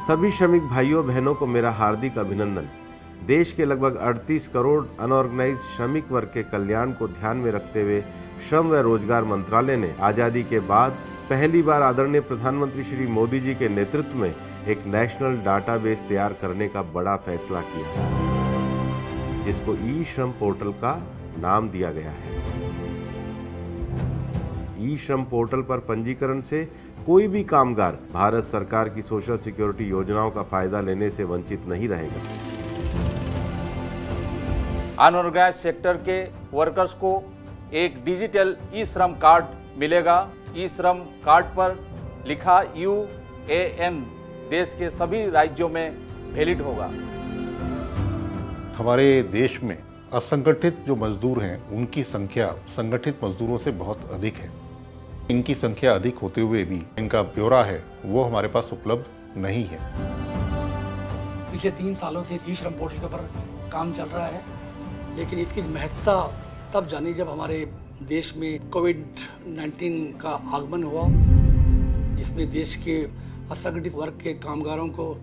सभी श्रमिक भाइयों बहनों को मेरा हार्दिक अभिनंदन। देश के लगभग 38 करोड़ अनऑर्गेनाइज श्रमिक वर्ग के कल्याण को ध्यान में रखते हुए श्रम व रोजगार मंत्रालय ने आजादी के बाद पहली बार आदरणीय प्रधानमंत्री श्री मोदी जी के नेतृत्व में एक नेशनल डाटाबेस तैयार करने का बड़ा फैसला किया, जिसको ई श्रम पोर्टल का नाम दिया गया है। ई श्रम पोर्टल पर पंजीकरण से कोई भी कामगार भारत सरकार की सोशल सिक्योरिटी योजनाओं का फायदा लेने से वंचित नहीं रहेगा। अनऑर्गेनाइज सेक्टर के वर्कर्स को एक डिजिटल ई श्रम कार्ड मिलेगा। ई श्रम कार्ड पर लिखा UAN देश के सभी राज्यों में वैलिड होगा। हमारे देश में असंगठित जो मजदूर हैं उनकी संख्या संगठित मजदूरों से बहुत अधिक है। इनकी संख्या अधिक होते हुए भी इनका ब्यौरा है वो हमारे पास उपलब्ध नहीं है। पिछले 3 सालों से ई श्रम पोर्टल के ऊपर काम चल रहा है, लेकिन इसकी महत्ता तब जानी जब हमारे देश में कोविड-19 का आगमन हुआ, जिसमें देश के असंगठित वर्ग के कामगारों को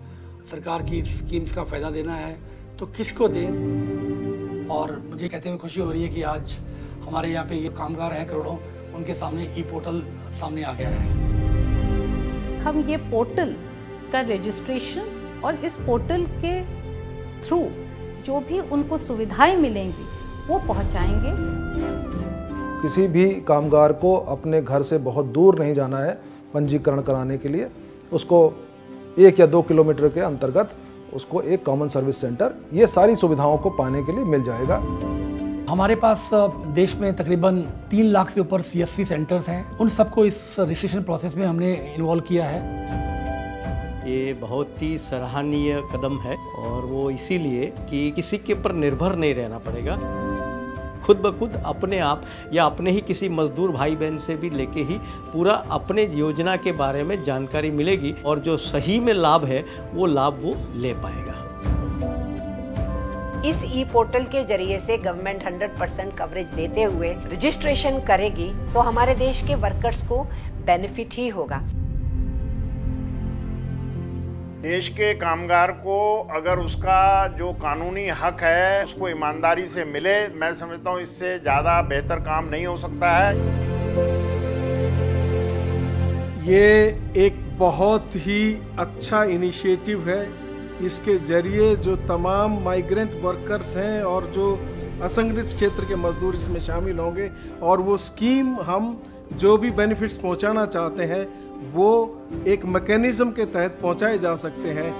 सरकार की स्कीम्स का फ़ायदा देना है तो किसको दें। और मुझे कहते हुए खुशी हो रही है कि आज हमारे यहाँ पे ये कामगार हैं करोड़ों, उनके सामने ई पोर्टल सामने आ गया है। हम ये पोर्टल का रजिस्ट्रेशन और इस पोर्टल के थ्रू जो भी उनको सुविधाएं मिलेंगी वो पहुंचाएंगे। किसी भी कामगार को अपने घर से बहुत दूर नहीं जाना है पंजीकरण कराने के लिए। उसको 1 या 2 किलोमीटर के अंतर्गत उसको एक कॉमन सर्विस सेंटर ये सारी सुविधाओं को पाने के लिए मिल जाएगा। हमारे पास देश में तकरीबन 3 लाख से ऊपर CSC सेंटर्स हैं। उन सबको इस रजिस्ट्रेशन प्रोसेस में हमने इन्वॉल्व किया है। ये बहुत ही सराहनीय कदम है और वो इसीलिए कि किसी के ऊपर निर्भर नहीं रहना पड़ेगा। खुद ब खुद अपने आप या अपने ही किसी मजदूर भाई बहन से भी लेके ही पूरा अपने योजना के बारे में जानकारी मिलेगी और जो सही में लाभ है वो लाभ वो ले पाएगा। इस ई पोर्टल के जरिए से गवर्नमेंट 100% कवरेज देते हुए रजिस्ट्रेशन करेगी तो हमारे देश के वर्कर्स को बेनिफिट ही होगा। देश के कामगार को अगर उसका जो कानूनी हक है उसको ईमानदारी से मिले, मैं समझता हूँ इससे ज़्यादा बेहतर काम नहीं हो सकता है। ये एक बहुत ही अच्छा इनिशिएटिव है। इसके जरिए जो तमाम माइग्रेंट वर्कर्स हैं और जो असंगठित क्षेत्र के मजदूर इसमें शामिल होंगे और वो स्कीम हम जो भी बेनिफिट्स पहुंचाना चाहते हैं वो एक मैकेनिज्म के तहत पहुंचाए जा सकते हैं।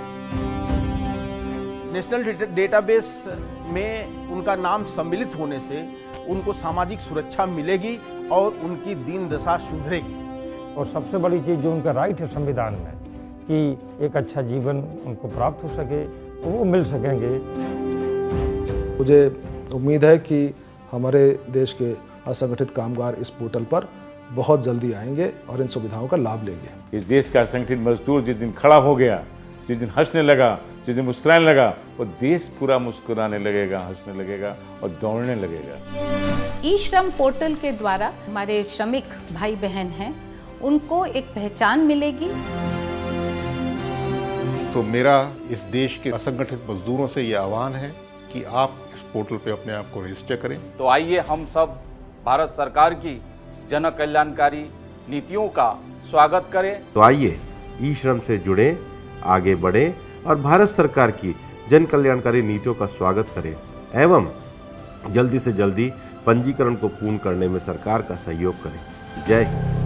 नेशनल डेटाबेस में उनका नाम सम्मिलित होने से उनको सामाजिक सुरक्षा मिलेगी और उनकी दीन दशा सुधरेगी। और सबसे बड़ी चीज़ जो उनका राइट है संविधान में कि एक अच्छा जीवन उनको प्राप्त हो सके वो मिल सकेंगे। मुझे उम्मीद है कि हमारे देश के असंगठित कामगार इस पोर्टल पर बहुत जल्दी आएंगे और इन सुविधाओं का लाभ लेंगे। इस देश का असंगठित मजदूर जिस दिन खड़ा हो गया, जिस दिन हंसने लगा, जिस दिन मुस्कुराने लगा, वो देश पूरा मुस्कुराने लगेगा, हंसने लगेगा और दौड़ने लगेगा। ई श्रम पोर्टल के द्वारा हमारे श्रमिक भाई बहन हैं उनको एक पहचान मिलेगी। तो मेरा इस देश के असंगठित मजदूरों से ये आह्वान है कि आप इस पोर्टल पे अपने आप को रजिस्टर करें। तो आइए हम सब भारत सरकार की जन कल्याणकारी नीतियों का स्वागत करें। तो आइए ई श्रम से जुड़े, आगे बढ़े और भारत सरकार की जन कल्याणकारी नीतियों का स्वागत करें एवं जल्दी से जल्दी पंजीकरण को पूर्ण करने में सरकार का सहयोग करें। जय हिंद।